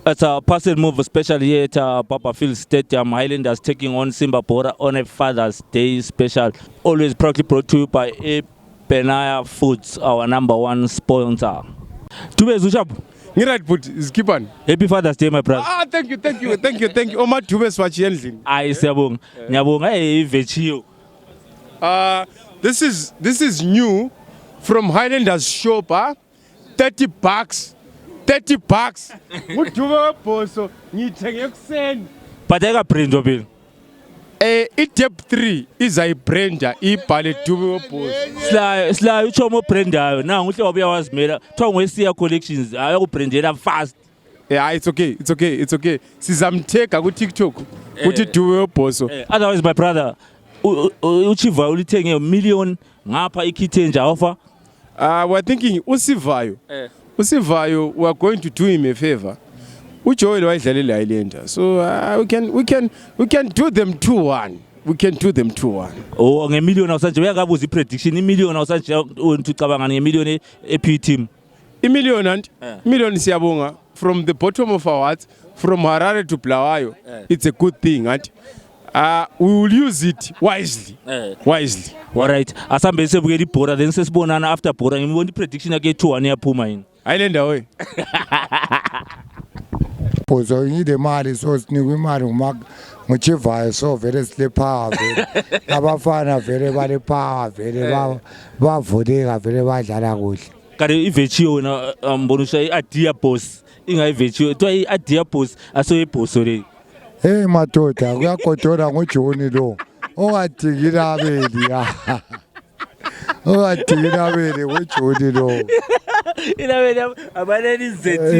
It's a pass and move, especially here at Papa Field Stadium. Highlanders taking on Simba Bora on a Father's Day special. Always proudly brought to you by Benaya Foods, our #1 sponsor. Tube Zushab. Right, but Skipan. Happy Father's Day, my brother. Thank you. Oma Tube Swatch Aye, Sabung. Nyabung, hey, Vechio. This is new from Highlanders shop, $30. $30. What do you poso? You take exen. But I got print of it. Step 3 is a brenda. Ipale tube poso. Sla, you show more prender. Now, which of your was made. Tom, we see your collections. I will print it up fast. Yeah, it's okay. Sizamteka ku TikTok. Kuti tube poso. Otherwise, my brother, uchiva ulithenge $1 million ngapha ikithenja offer. We're thinking Usivayo. Usivayo, we are going to do him a favor. Ujoel wayidlalela Highlander. So we can do them 2-1. We can do them 2-1. Oh, $1 million awusanje uyakabuza iprediction $1 million awusanje ucabanga $1 million eP team. $1 million and million siyabonga from the bottom of our hearts, from Harare to Bulawayo. It's a good thing, and we will use it wisely. Wisely. All right. Asambe sebukela ibhora then sesibonana after bhora ngibona iprediction yakhe 2-1 yaphuma yini. Highlander we. Pozo ngide mali so sinikwe imali ngochivayo so vele sile power vele. Abafana vele bale power vele bavudeka vele badlala kuhle. Kare iVechio na mbonusha iAdia boss. Inga iVechio to iAdia boss aso iboss le. Hey madoda kuyagodola ngoJoni lo. Ongathikila abeli ya. Ongathikila abeli ngoJoni lo. Ilabeli abaneni zethi.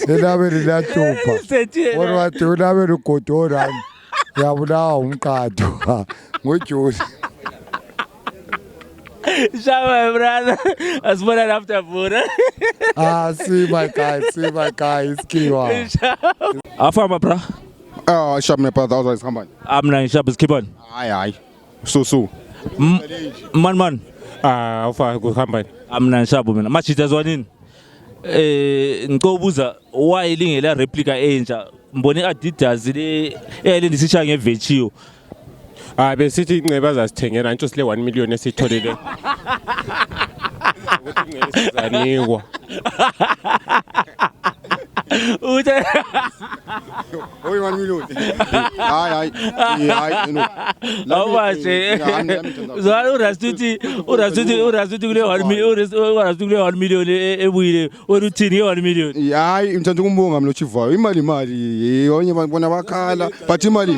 Ilabeli lathupa. Wona wathi ulabeli ugodola. Yabulawa umqado ngoJoni. Shama brother. Asibona after bora. See my guy, it's Kiwa. Afama bra. Shab me brother, always come on. Amna shab is keep on. Aye. So. Man. Ufa kuhamba. Amna shabo mina. Machita zwanini? Ngikobuza why lingela replica entsha. Mbone Adidas le elendisisha ngeVechio. Besithi inceba zasithengela ntsho sile 1 million esitholile. Ukuthi ngezanikwa. Ute. Oy 1 million. Hayi, no. Awashe. Zalo urasuthi kule 1 million, urasuthi kule 1 million ebuyile. Oruthini 1 million. Hayi, ngithanda ukumbonga mina Chivayo. Imali yonke babona bakhala, but imali.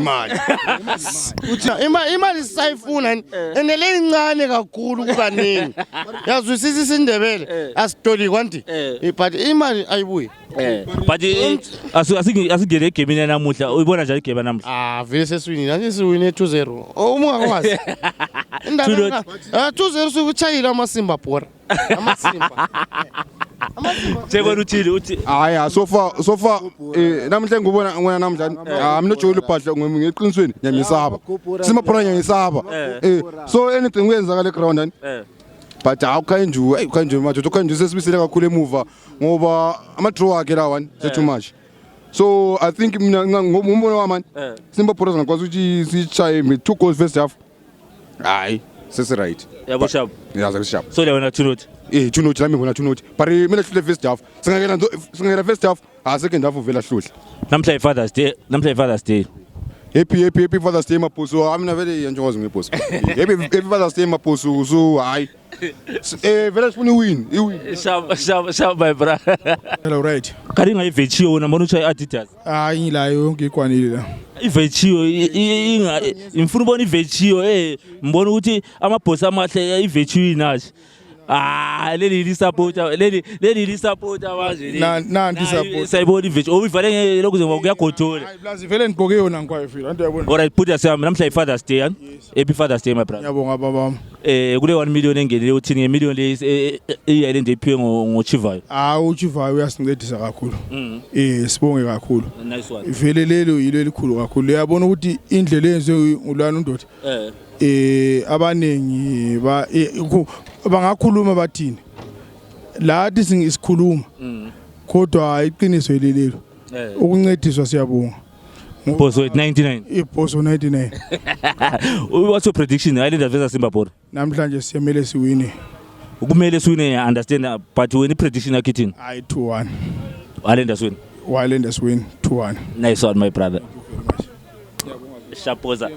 Uthi imali sayifuna enele incane kakhulu kubaningi. Yazwisisa isindebele asitoli kwanti. But imali ayibuyi. But asingene egemini namuhla uyibona njalo igeba namuhla. Vele seswini nanje siwine 2-0. Ungakwazi. Indaba 2-0 sokuchayila amasimba Bora. Amasimba. Chekwa uthini uthi Hayi, so far namhle ngibona namhlanje mina Joel Bhadla ngeqinisweni ngiyamisaba. Simba Bora ngiyisaba. So anything kuyenzakala eground and but awukanje manje ukanje sesibisele kakhulu emuva ngoba ama draw akhe la one too much. So I think mina ngombono wami Simba Bora ngakwazi ukuthi sichaye 2 goals first half. Hayi, sesi right. Yabo sharp. Yaza sharp. So leona 2-0. 2-0 lami ngona 2-0. But mina hlule first half. Singakela first half, second half vela hluhle. Namhla Father's Day. Happy Father's Day maphuzu. Mina vele njengozo ngephuzu. Happy Father's Day maphuzu. So hayi. Vele sifuna win. Shab my brother. Hello right. Karinga iVechio na mbona uchayi Adidas. Ngila yonke ikwanile la. iVechio imfuna ubona iVechio mbona ukuthi amaboss amahle iVechio inashi. Leli supporter manje. Nanti support. Sayibona iVechio ovivale lokho kuyagodola. Plus vele nibhoke yona ngikwayo feel. Anti yabona. All right, put yourself namhla iFather's Day. Happy Father's Day my brother. Ngiyabonga babami. Kule 1 million engenele uthini nge-million le iIsland ephiwe ngoChivayo. uChivayo uyasincedisa kakhulu. Sibonge kakhulu. Nice one. Vele lelo yilo elikhulu kakhulu. Uyabona ukuthi indlela enziwe ulana undoda. Abanengi bangakhuluma bathini. Lathi singisikhuluma. kodwa iqiniso lelelo ukuncediswa siyabonga Boso 99. iBoso 99 What's your prediction? Islanders versus Simba Bora. namhlanje siyamele siwine Kumele swine, I understand, but when prediction akithini? hayi 2-1 Islanders win. Islanders win 2-1 Nice one, my brother. Shapoza.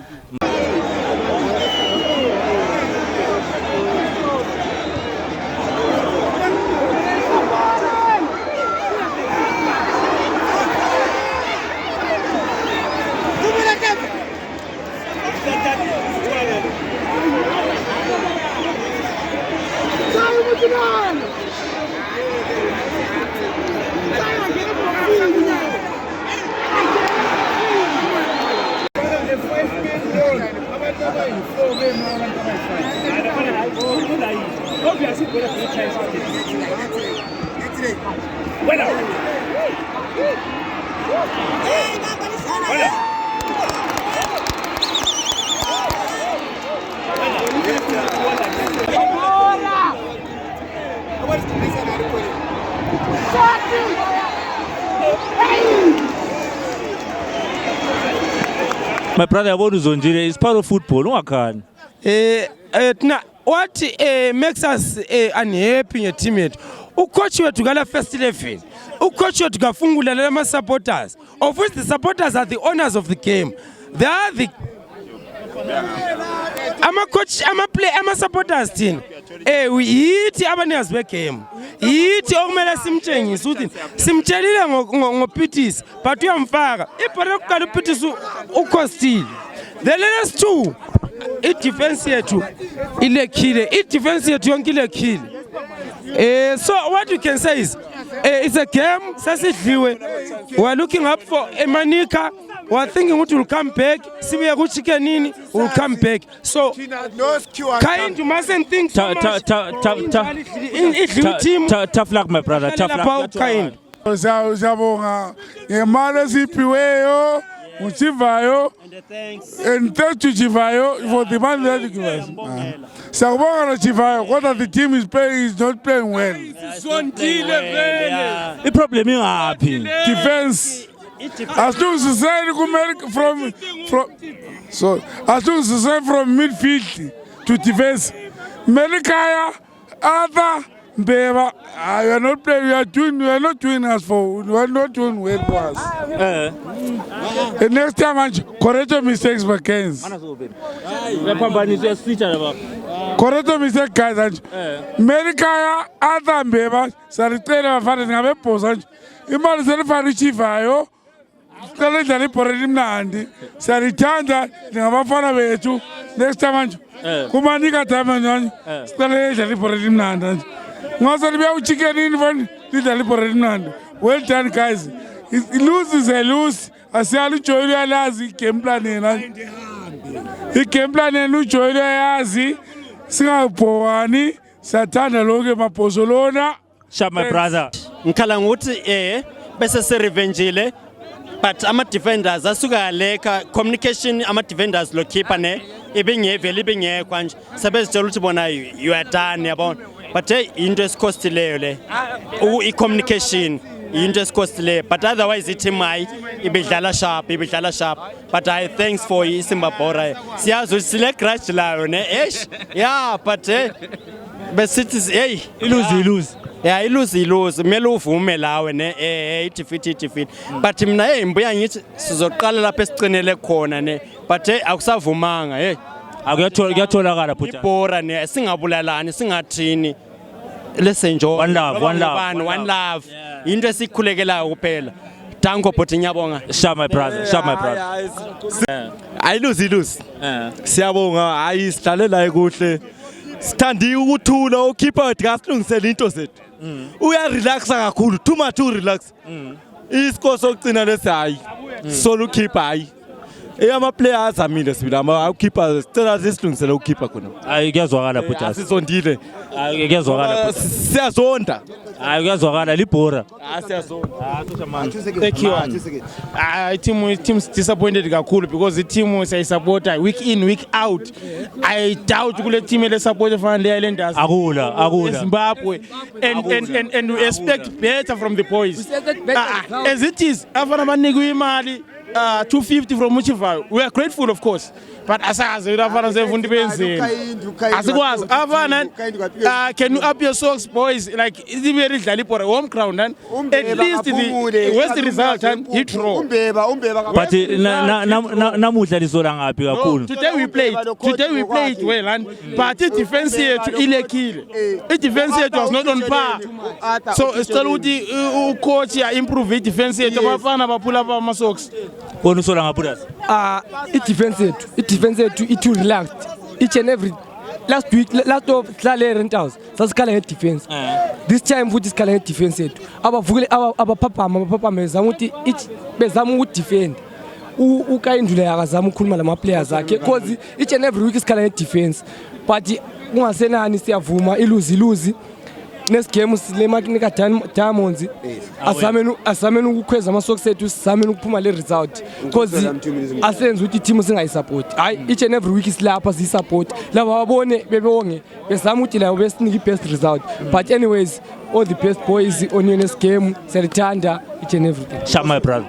My brother, what is Zonjire? It's part of football. No, I can't. What makes us unhappy in a team? Coach wethu kala first 11. Coach wethu kafungula lama supporters. Of which the supporters are the owners of the game. They are the coach, play, supporters team. Yithi abanikazi begame. Yithi okumele simtshengise ukuthi simtshelile ngoPitis but uyamfaka. Ibhora yokuqala uPitis uCostil. The last two i-defense yethu ilekhile. I-defense yethu yonke ilekhile. So what you can say is it's a game sasidliwe. We are looking up for Emanika. We are thinking what will come back. Sibuya ku Chicken will come back. So kind you mustn't think so much. Tough luck, my brother. Tough luck. Kind. Siyabonga ngemali esiphiweyo uThivayo and thanks to Chivayo for the money that he gives us. Siyabonga no Chivayo kodwa the team is not playing well. The problem is happy. Defense. As soon as society from midfield to defense, Melikaya, Arthur, Beva, you are not playing. We are not doing us for. We are not doing well for us. The next time, correct your mistakes, McKenzie. Correct your mistakes, guys. Melikaya, Arthur, Beva, Saritera, Faringa, Posan. Imali selifana ichivayo sicela idlala ibhora elimnandi siyalithanda njengabafana bethu next time manje kumanika time manje sicela idlala ibhora elimnandi manje ngase libuya uChickenini manje lidlala ibhora elimnandi. Well done guys. Lose is a lose. Asiyali uJoyile uyalazi igame plan yena. Igame plan yena uJoyile uyayazi singabhowani sathanda lonke emabhozolona. Sharp, my brother. Ngikhala ngokuthi bese se revengile but ama defenders asuka leka communication ama defenders lo keeper ne ibingevele ibingekho nje sebezitshela ukuthi bona you are done yabona but into esikhostileyo le I communication into esikhostileyo but otherwise team hayi ibidlala sharp but I thanks for Simba Bora siyazi ukuthi sile grudge layo ne yeah but besithi hey Lose. Yeah, ilose kumele uvume lawe ne defeat but mina imbuya ngithi sizoqala lapha esicinele khona ne but akusavumanga Akuyatholakala phutha. Ibhora ne singabulalani singathini let's enjoy One love. into esikhulekelayo kuphela. Danko bhuti ngiyabonga. Sharp, my brother. Ayilose. Siyabonga hayi sidlale la kuhle. Sithandi ukuthula ukeeper kasilungisela into zethu. Uya relaxa kakhulu, too much to relax. Isikho sokugcina lesi hayi. Solo keeper hayi. ama-players amile sibili awukhipha sicela sisilungisele ukukhipha khona hayi kuyazwakala bhuti asizondile hayi kuyazwakala siyazonda hayi kuyazwakala libhora Thank you. Team disappointed kakhulu because the team siyayisupporta week in week out. I doubt kule team ele support efana le Islanders. Akula. Zimbabwe and we expect better from the boys. As it is, afana banikwa imali 250 from Muchivayo. We are grateful of course. But asazi afana sefundi benzeni. Asikwazi afana can you up your socks boys like ibe ridlala ibhora home ground and at least the worst result and hit draw. But namuhla lizola ngapi kakhulu. Today we played well and but the defense yethu ilekile. The defense yethu was not on par. So sicela ukuthi coach ya improve the defense yethu abafana baphula ama socks. Kona usola ngaphudas. Defense it too relaxed each and every last of Slale Rentals sasikhala nge-defense this time futhi sikhala nge-defense yethu abavukile abapapa bezama ukuthi bezama ukudefend ukayindula yakazama ukukhuluma lama-players akhe because each and every week sikhala nge-defense but kungasenani siyavuma iluzi nesigame silemakinika Diamonds asameni ukukhweza amasocks ethu sameni ukuphuma le result because asenze ukuthi team singayisupport hayi each and every week silapha siyisupport laba babone bebonge bezama ukuthi labo besinike best result but anyways all the best boys on your next game siyalithanda each and everything Shama brother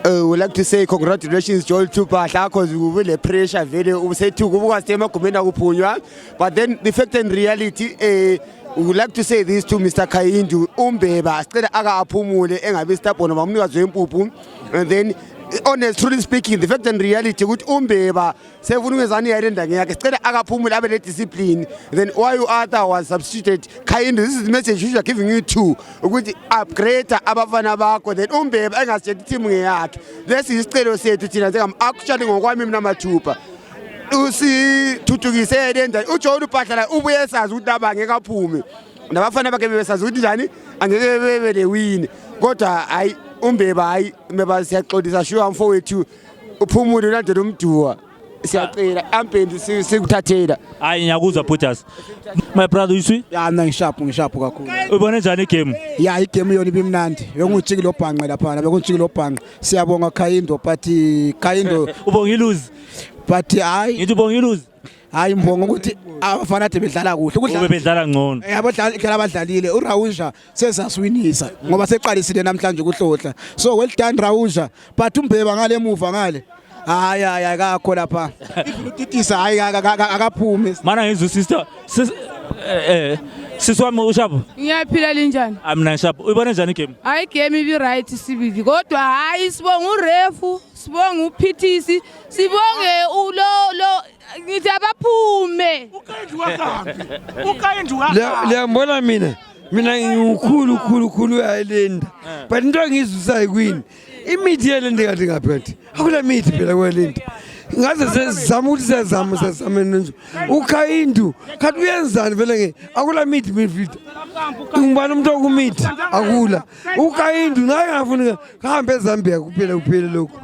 would like to say congratulations Joel Tupahla because we will pressure very usethu kubuka sema kumenda kuphunywa but then the fact and reality we would like to say this to Mr. Kayindu umbeba sicela akaphumule engabe stubborn bamnikazi wempuphu and then honestly speaking the fact and reality ukuthi umbeba sevunungezana iyayilenda ngiyakhe sicela akaphumule abe le discipline then why you other was substituted Kayindu this is the message we are giving you to ukuthi upgrade abafana bakho then umbeba engasiyeti team ngeyakhe lesi isicelo sethu thina njengam actually ngokwami mina mathupha usithuthukise lenda uJoel Tupahla ubuye sazi ukuthi abangeke aphume nabafana bakhe besazi ukuthi njani angeke bebe le win kodwa hayi umbeba hayi meba siyaxolisa sure mfowethu uphumule ulandela umduwa siyacela ampendi sikuthathela hayi ngiyakuzwa Bhutas my brother uyiswi ya mina ngishaphu kakhulu ubone njani igame ya igame yona ibimnandi bekungijiki lo bhanqe lapha bekungijiki lo bhanqe siyabonga Kayindu but Kayindu ubonga iluzi but hayi ngithi ubonga iluzi hayi mbonga ukuthi abafana ade bedlala kuhle ube bedlala ngcono abadlali abadlalile uRausha sesasiwinisa ngoba seqalisile namhlanje ukuhlohla so well done Rausha but umbeba ngale emuva ngale hayi akakho lapha ifutitisa hayi akaphume mana ngizwe sister siswami uShapu ngiyaphila linjani amina Shapu uyibona njani igame hayi game ibi right sibili kodwa hayi sibonga urefu sibonga uPTC sibonge lo ngithi abaphume ukayindwa liyambona mina ngiukhulu Island but into engizwisayo kwini imithi yelende kade ngaphethe akula mithi phela kwelende ngaze sezama ukuthi sezama nje uKayindu kanti uyenzani vele nge akula mithi midfield ngibani umuntu okumithi akula uKayindu naye ngafuna kahambe eZambia kuphela lokho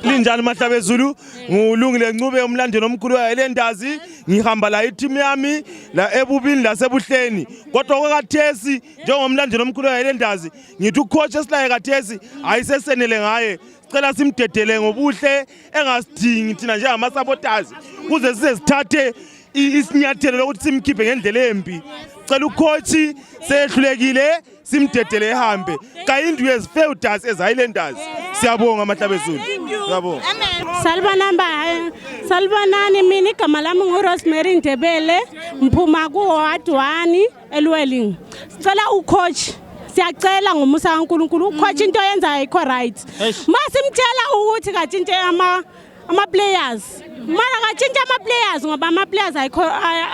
linjani Mahlabezulu ngulungile ncube umlandelo omkhulu waYilanders ngihamba la team yami la ebubini lasebuhleni kodwa kwakathesi njengomlandelo omkhulu waYilanders ngithi ucoach esilaye kathesi ayisesenele ngaye sicela simdedele ngobuhle engasidingi thina njengama supporters kuze size sithathe isinyathelo lokuthi simkhiphe ngendlela embi cela ucoach sehlulekile simdedele ehambe Kayindu has failed us as Islanders siyabonga Mahlabezulu siyabonga Salbanani mina igama lami nguRosemary Ndebele mphuma ku ward 1 eLwelling sicela ucoach siyacela ngomusa kaNkulunkulu ucoach into yenza ayikho right masimtshela ukuthi katshintshe ama players mana katshintshe ama players ngoba ama players ayikho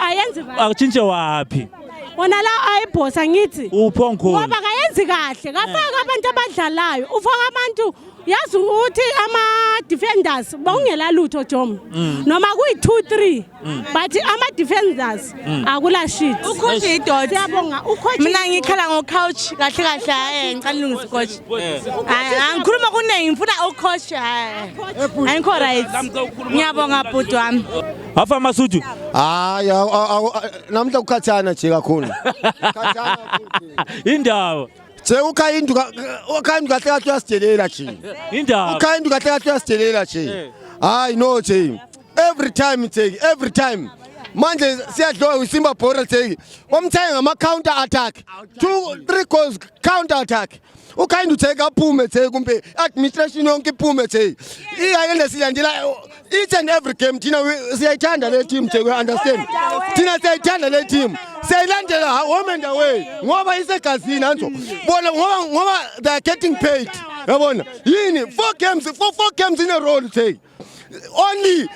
ayenzi right akutshintshe wapi wona la ayibhosa ngithi uphonkhona ngoba kayenzi kahle kafaka abantu abadlalayo ufaka abantu yazi ukuthi ama-defenders bawungela lutho Jom noma kuyi-2-3 but ama-defenders akula shit Ucoach idoda. Siyabonga ucoach Mina ngikhala ngo-couch kahle kahle ngicela ulungise coach. Angikhuluma kuningi ngifuna ucoach ayikho right. Ngiyabonga bhuti wami. Hafa Masuthu hayi namhla ukhathana nje kakhulu indaba Se uKhayindu kahle kahle uyasidelela nje. Indaba uKhayindu kahle kahle uyasidelela nje. Hayi no nje. Every time manje siyadlowa uSimba Bora nje. Wamthenga ama counter attack. 2-3 goals counter attack. uKhayindu nje kaphume nje kumbe administration yonke iphume nje. Iyayenda silandela each and every game thina siyayithanda le team nje we understand. Thina siyayithanda le team. Siyayilandela home and away ngoba isegazini anzo bona ngoba they are getting paid yabona yini 4 games in a row today only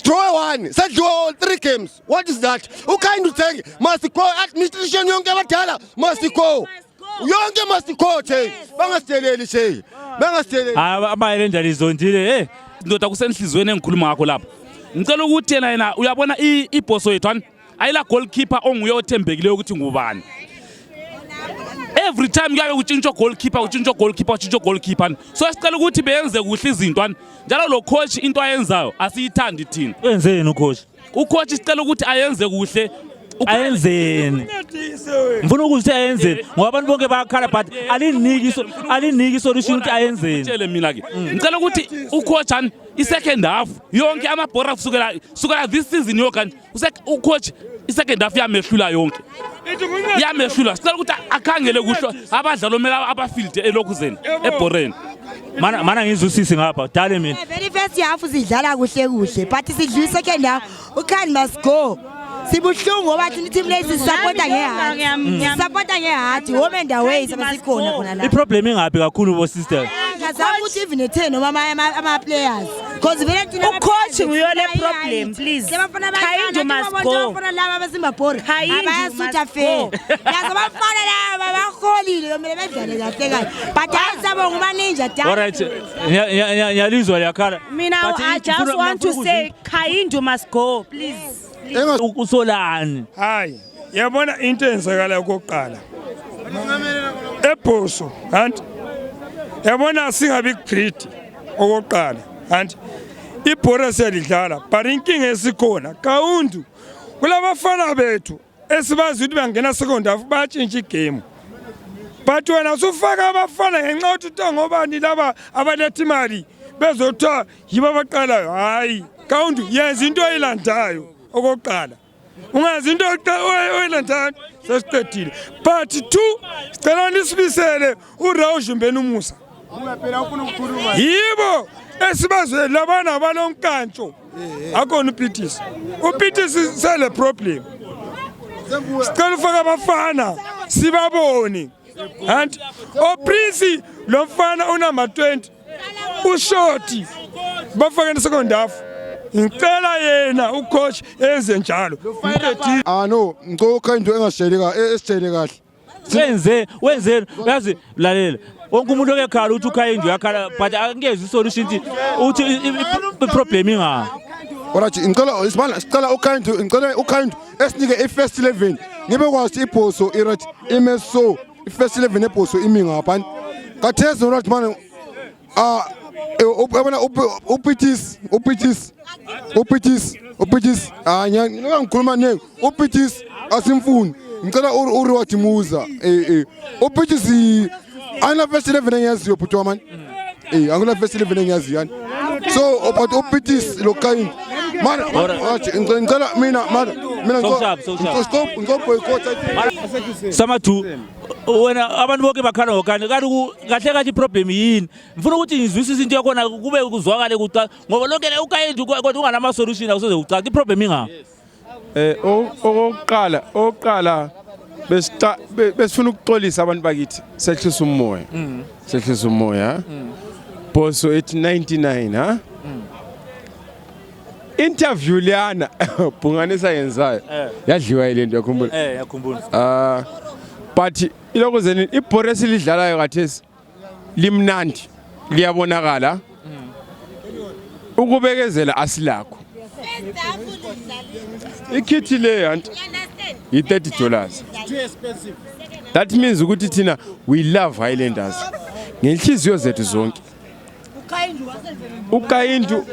draw one sadliwa 3 games. What is that? uKhayindu thenge must go administration yonke abadala must go yonke must go nje bangasiteleli nje bangasiteleli abayelenda lizondile ndoda kusenhlizweni engikhuluma ngakho lapha ngicela ukuthi yena uyabona ibhoso yethu ayila goalkeeper onguye othembekileyo ukuthi ngubani every time kuyabe kutshintsha goalkeeper so sicela ukuthi beyenze kuhle izinto njalo lo coach into ayenzayo asiyithandi thina wenzeni ucoach sicela ukuthi ayenze kuhle ayenzeni ngifuna ukuthi ayenzeni ngoba abantu bonke bayakhala but aliniki solution ukuthi ayenzeni tshele mina ke ngicela ukuthi ucoach i-second half yonke amabhora kusukela this season yonke ucoach i-second half yamehlula yonke sicela ukuthi akhangele kuhle abadlali omela abafield elokhuzeni ebhoreni mana ngizusisi ngapha dale mina very first half sidlala kuhle but sidlula second half uKhayindu must go sibuhlungu ngoba thina team lesi supporta ngeheart home and away sabasikhona khona la iproblem ingaphi kakhulu bo sister ngazama ukuthi even e10 noma ama players because vele thina ucoach uyole problem please Khayindu must go abafana laba beSimba Bora abayasutha fair yazi abafana laba baholile yomele bedlale kahle but ayisabo nguba ninja down. All right ngiyalizwa yakhala mina I just want to say Khayindu must go please usolani hayi yabona into enzakala okokuqala ebhoso and yabona singabi greedy okokuqala and ibhora selidlala but inkinga esikhona kaundu kulabafana bethu esibazi ukuthi bangena second half batshintsha igame but wena usufaka abafana ngenxa yokuthi utangobani laba abaletha imali bezothiwa yibo abaqalayo hayi kaundu yenza into oyilandayo okokuqala ungazi into oyilandayo sesiqedile but 2 sicela nisibisele uRawujumbeni uMusa yibo esibazwe labana balonkantsho akona uPitisi sele problem sicela ufaka abafana sibabone and oPrince lo mfana unumber 20 ushoti bafaka second half ngicela yena ucoach enze njalo no uKhayindu engasheleka esitshele kahle wenze yazi lalela wonke umuntu okekhala ukuthi uKhayindu yakhala but angeze isolution uthi iproblem inga Orathi ngicela uKhayindu esinike i-first 11 ngibe kwazi ibhoso irathi imeso i-first 11 ebhoso imi ngapha katheze urathi manje ubona uPitisi ngikhuluma naye uPitisi asimfuni ngicela uReward Musa uPitisi ana first 11 engiyaziyo bhuti wami angula first 11 engiyaziyo yani so but uPitisi lo Khayindu mana ngicela mina boycott Samathu wena abantu bonke bakhala ngokani kahle iproblem yini ngifuna ukuthi ngizwisise into yakho kube kuzwakale kuqala ngoba lonke le uKhayindu kodwa unganama solution akusoze uqala iproblem inga oqala besifuna ukuxolisa abantu bakithi sehlisa umoya boso ethi 99 ha interview liyana Bhunganisa yenzayo yadliwa ilento yakhumbula yakhumbula but iloko zeni ibhora esilidlalayo kathesi limnandi liyabonakala ukubekezela asilakho ikhithi le yanti $30 that means ukuthi thina we love Highlanders ngenhliziyo zethu zonke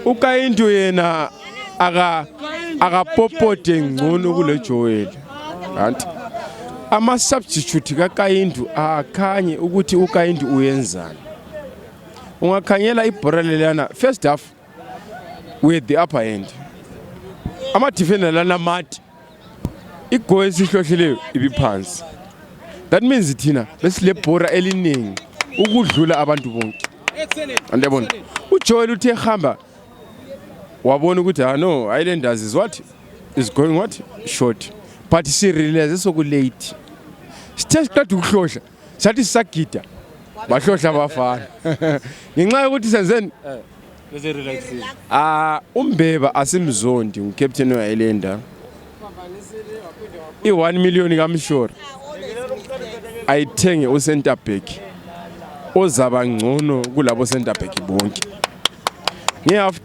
ukayindu yena akapopote ngcono kule Joel anti ama substitute kaKayindu akhanye ukuthi uKayindu uyenzani ungakhanyela ibhora lelana first half with the upper end ama defender lana mati igoal esihlohlileyo ibiphansi that means thina besile bhora eliningi ukudlula abantu bonke andiyabona uJoel uthe hamba wabona ukuthi no Highlanders is going short but she realize soku late sithe siqeda ukuhlohla sathi sisagida bahlohla abafana ngenxa yokuthi senzeni bese relaxing umbeba asimzondi ucaptain weHighlander i1 million kamshore ayithenge ucenter back ozaba ngcono kulabo center back bonke nge half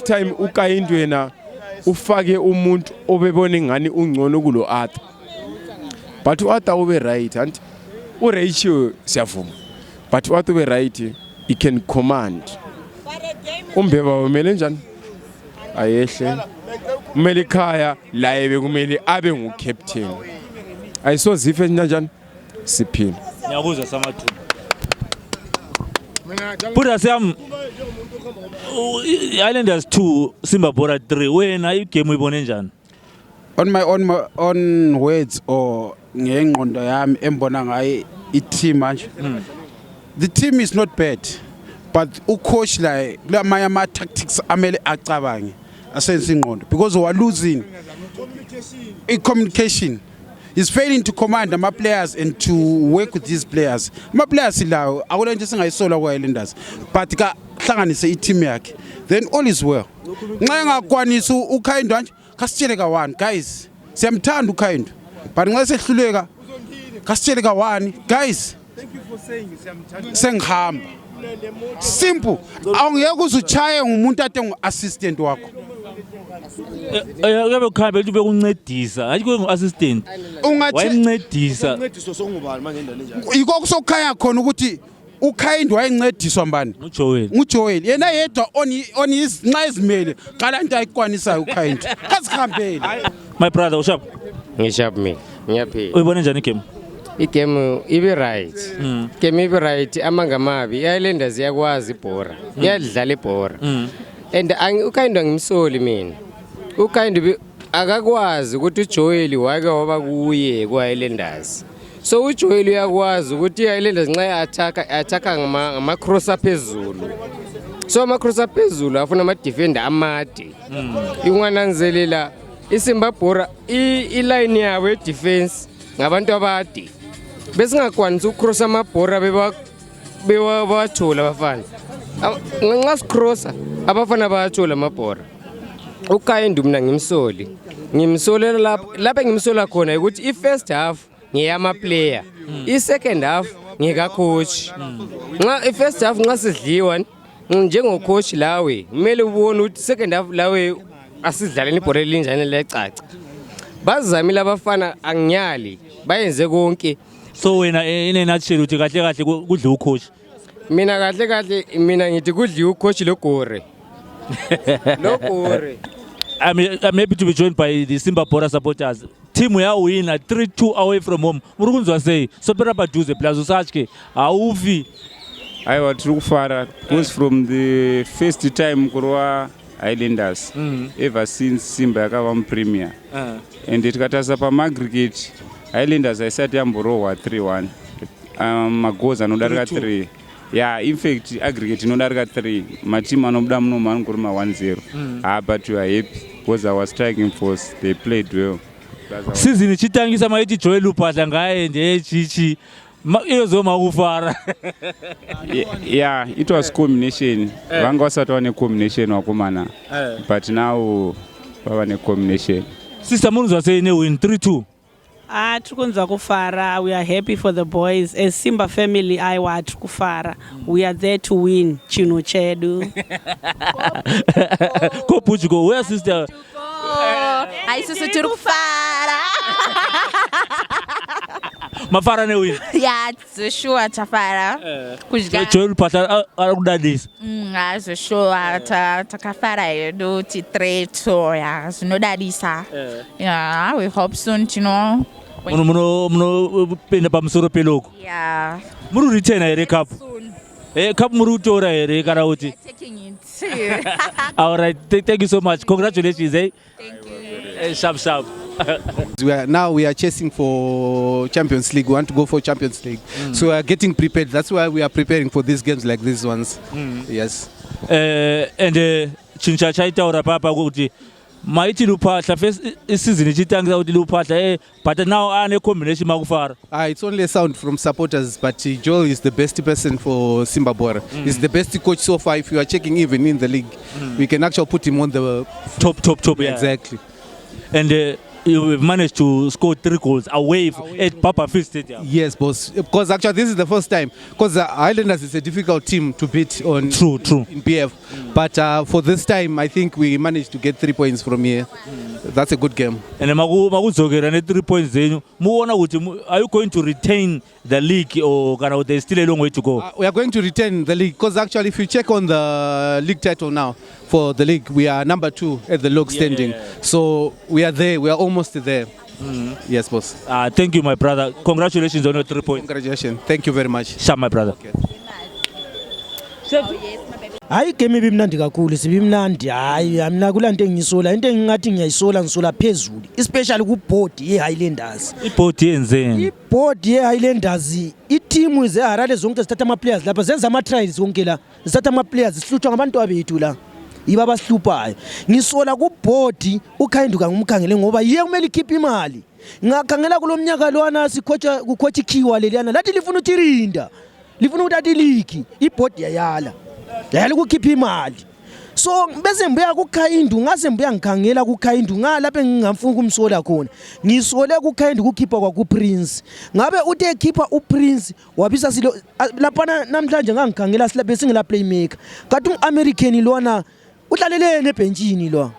time uKayindu yena ufake umuntu obebona ngani ungcono kulo Arthur but uArthur ube right and uRachel siyavuma but uArthur ube right he can command umbeba umele njani ayehle umele ikhaya la ebe kumele abe ngucaptain ayisozife njani siphila ngiyakuzwa samathu Buddha Sam Highlanders 2 Simba Bora 3 wena igame uyibone njani on my own words or ngengqondo yami embona ngayi i-team manje the team is not bad but ucoach la kulamanye ama tactics amele acabange asenze ingqondo because we are losing communication. He's failing to command my players and to work with these players. My players lawo akulento singayisola kwaHighlanders but ka hlanganise i-team yakhe then all is well. Nxa engakwanisa uKayindu nje kasitshele ka1 guys siyamthanda uKayindu but nxa sehluleka kasitshele ka1 guys thank you for saying siyamthanda sengihamba simple awungeke uzuchaye ngumuntu ade ngu-assistant wakho yabe ukhambe ube kuncedisa athi ngu-assistant wayencedisa yiko kusokhanya khona ukuthi uKayindu wayencediswa mbani nguJoel yena yedwa nxa izimele qala into ayikwanisayo uKayindu kasihambele my brother ushap ngishap mina ngiyaphila uyibone njani igame igame ibe right game ibe right amangamabi iHighlanders yakwazi ibhora iyadlala ibhora and uKayindu angimsoli mina uKayindu akakwazi ukuthi uJoel wake waba kuye kwaHighlanders so uJoel uyakwazi ukuthi iHighlanders nxa attack ngama crosser phezulu so ama crosser phezulu afuna ama defender amade ingwananzelela iSimba Bora iline yabo edefense ngabantu abade bese ngakwanisa ucrossa amabhora bewathola abafana nxa sicrossa abafana bayathola amabhora uKayindu mina ngimsolela lapha ngimsola khona ukuthi i-first half ngiyama player i-second half ngika coach nxa i-first half nxa sidliwa njengo coach lawe kumele ubone ukuthi second half lawe asidlaleni ibhora elinjani lecaca bazamile abafana anginyali bayenze konke so wena inenatshela uthi kahle kahle kudla ucoach mina kahle mina ngithi kudla ucoach logore I'm happy to be joined by the Simba Bora supporters. Team ya wina 3-2 away from home. Murukunzwa say so pera baduze plus usachke awuvi aiwa tiri kufara goes from the first time kurwa Highlanders ever since Simba yakava mupremier and tikatasa pamaggregate Highlanders aisati yamborohwa 3-1 magoals anodarika 3 yeah in fact aggregate inodarika 3 matimu anobuda muno anogoroma 1-0 but we are happy because our striking force they played well season ichitangisa maiti Joel uphahla ngaye nje chichi Yeah, it was combination. Vanga wasati wane combination wakumana. But now wane combination. Sister Munzo saying win 3-2. Tukunza kufara. We are happy for the boys. As Simba family, I want kufara. We are there to win. Chino chedu. Go Puchugo. Where sister? I susu turufara. Mafara ne win. Yeah, it's sure Tafara. Joel Pata daddies. So sure Takafara do T3 yeah. So no daddies yeah, we hope soon, you know. Muno penda pamsoro peloko. Yeah. Muru return a cup. Cup muru tora ere karauti. Taking it. All right, thank you so much. Congratulations, Thank you. Sharp. We are chasing for Champions League. We want to go for Champions League. So we are getting prepared. That's why we are preparing for these games like these ones. Yes. And chincha chaita ora papa kuti maiti lupatla first season ichitangisa kuti lupatla but now ane combination makufara. It's only a sound from supporters, but Joel is the best person for Simba Bora. He's the best coach so far. If you are checking even in the league, we can actually put him on the top. Yeah. Exactly. And you managed to score 3 goals away at Papa Phil Stadium. Yes, boss. Because actually this is the first time. Because the Islanders is a difficult team to beat on true in PF. But for this time, I think we managed to get 3 points from here. That's a good game. And maguzogera 3 points then are you going to retain the league or there's still a long way to go? We are going to retain the league because actually if you check on the league title now for the league, we are number 2 at the log standing. Yeah. So we are there. We are almost there. Yes, boss. Thank you, my brother. Congratulations on your 3 points. Congratulations. Thank you very much. Sure, my brother. Okay. Hayi game ibimnandi kakhulu sibimnandi hayi mina kulanto engisola into engingathi ngiyayisola ngisola phezulu especially ku board ye Highlanders. Board yenzeni? Board ye Highlanders i-team ze Harare zonke zithatha ama players lapha zenza ama trials zonke la zithatha ama players sihluthwa ngabantu abethu la ibaba sihluphayo ngisola ku board ukhayenduka ngumkhangele ngoba yiye kumele ikhiphe imali ngakhangela kulomnyaka lwana sikhocha kucoach Khiwa leliyana lathi lifuna utirinda lifuna uthatha league iboard yayala yayala ukukhipha imali so bese mbuya kuKhayindu ngase mbuya ngikhangela kuKhayindu ngalapha engingafuna kumsola khona ngisole kuKhayindu kukhipha kwaku Prince ngabe uthe ekhipha uPrince wabisa silo lapha namhlanje ngangikhangela silaphe singela playmaker kanti uAmerican lona udlalelene ebhenjini lo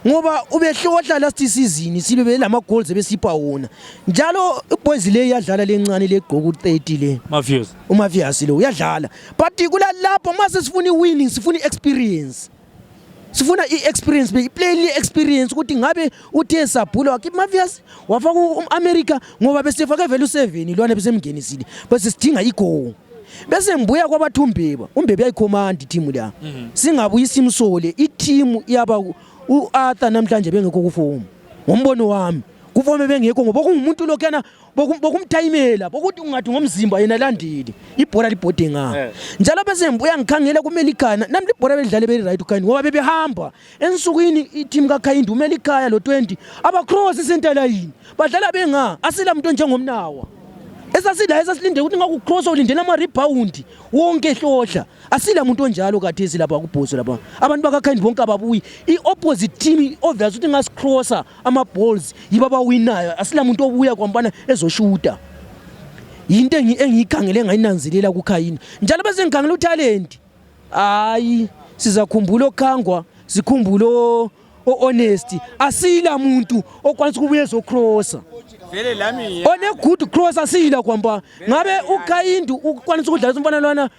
ngoba ubehlohla last season sibe lama goals ebesipha wona njalo iboys le iyadlala lencane legqoku 30 le Mafias uMafias lo uyadlala but kula lapho mase sifuna iwinning sifuna experience sifuna iexperience play experience ukuthi ngabe uthe sabhula wakhe Mafias wafaka uAmerica ngoba besefaka value 7 lwana besemngenisile bese sidinga igoal bese mbuya kwabathumbeba umbebe yayicommand team la singabuyisa imsole i-team yaba uArthur namhlanje bengekho kufomu ngombono wami kufomu bengekho ngoba kungumuntu lokana bokumthayimela bokuthi ungathi ngomzimba yena landile ibhola libhode nga njalo bese mbuya ngikhangela kuMelikana namli ibhola bedlale be right uKhayindu ngoba bebehamba ensukwini i-team kaKhayindu uMelikaya lo 20 aba cross center line badlala benga asila umuntu njengomnawa esasila esasilinde ukuthi ngakucross ulindela ama rebound wonke hlohla asila umuntu onjalo kathesi lapha kubhoso lapha abantu bakaKhayindu bonke ababuyi iopposite team obvious ukuthi ngasicrosser ama balls yibaba winayo asila umuntu obuya kwambana ezoshuta into engiyikhangele ngayinanzelela kuKhayindu njalo bese ngikhangela utalent hayi sizakhumbula okhangwa sikhumbula honest asila umuntu okwanisa ukubuya ezocrosser vele lami one good cross asila kwamba ngabe uKhayindu ukwanisa ukudlala umfana lwana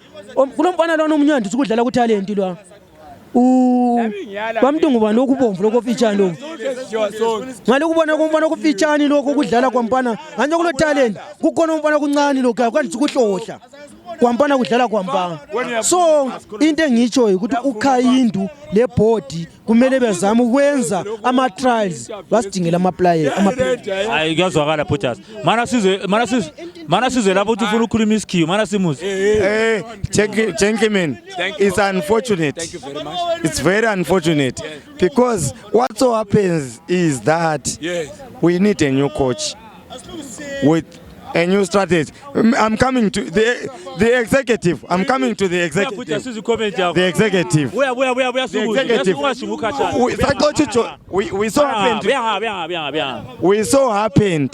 kulomfana lwana omnyandi ukudlala ku talent lwa bamntu ngoba lokubomvu lokufitshana lokho ngaloku kubona kumfana okufitshana lokho kudlala kwampana nganje kulo talent kukhona umfana kuncane lokho akwanisa ukuhlohla kwampana kudlala kwampana so into engitsho ukuthi uKhayindu le board kumele bezama ukwenza ama trials basidingela ama player hayi kuyazwakala Putas mana size lapho uthi ufuna ukukhuluma isikhiwo mana simuzi gentlemen it's unfortunate. Thank you very much. It's very unfortunate because what so happens is that we need a new coach with a new strategy. I'm coming to the executive. I'm coming to the executive. The executive. Where We so happened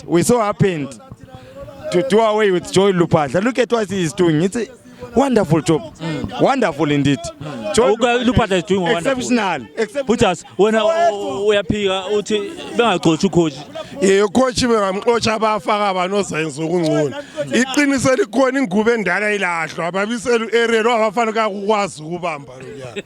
to do away with Joy Lupahla. Look at what he is doing. It's a wonderful job. Wonderful indeed. Joy Lupahla is doing exceptional. Put us when we appear coach. Coach bengamxotsha abafaka abanozenza okungcono. Iqiniso likhona ingube endala ilahlwa ababisela uErero abafana kakwazi ukubamba lo nyaka.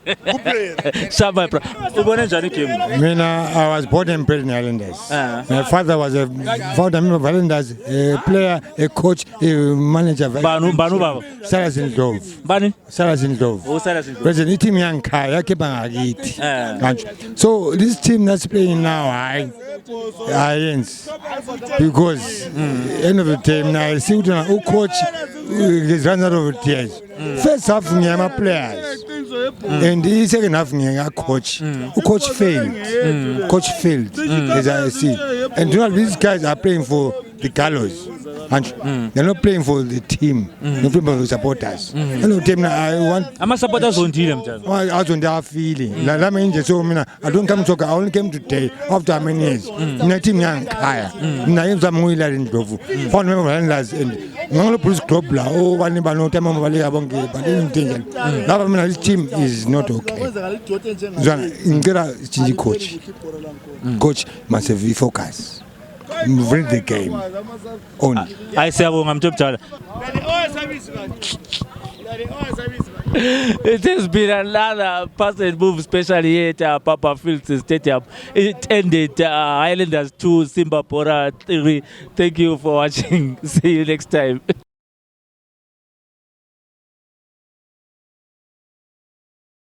Shaba bro. Ubone njani game? Mina I was born and bred in Islanders. My father was a founder member of Islanders, a player, a coach, a manager. Banu baba. Sarazin Dove. Bani? Sarazin Dove. Oh Sarazin Dove. President team yankaya ke bangakithi. So this team that's playing now I because end of the time now I see who coach is running out of tears. First half ngiyama players and the second half ngiya coach. Coach failed. Coach failed as I see. And you know these guys are playing for the gallows. And they're not playing for the team. They're playing for the supporters. I want. I'm a supporters on team. I don't have feeling. I don't come to talk. I only came today after many years. My team young higher. I am some more in Dovu. Found member handlers and no police club. Oh, one never know time of Valley Abongi, but this team is not okay. Coach. Coach must have focus. Win the game. Only. I say I'm job child. It has been another person move, especially here at Papa Fields Stadium. It ended Islanders 2, Simba Bora 3. Thank you for watching. See you next time.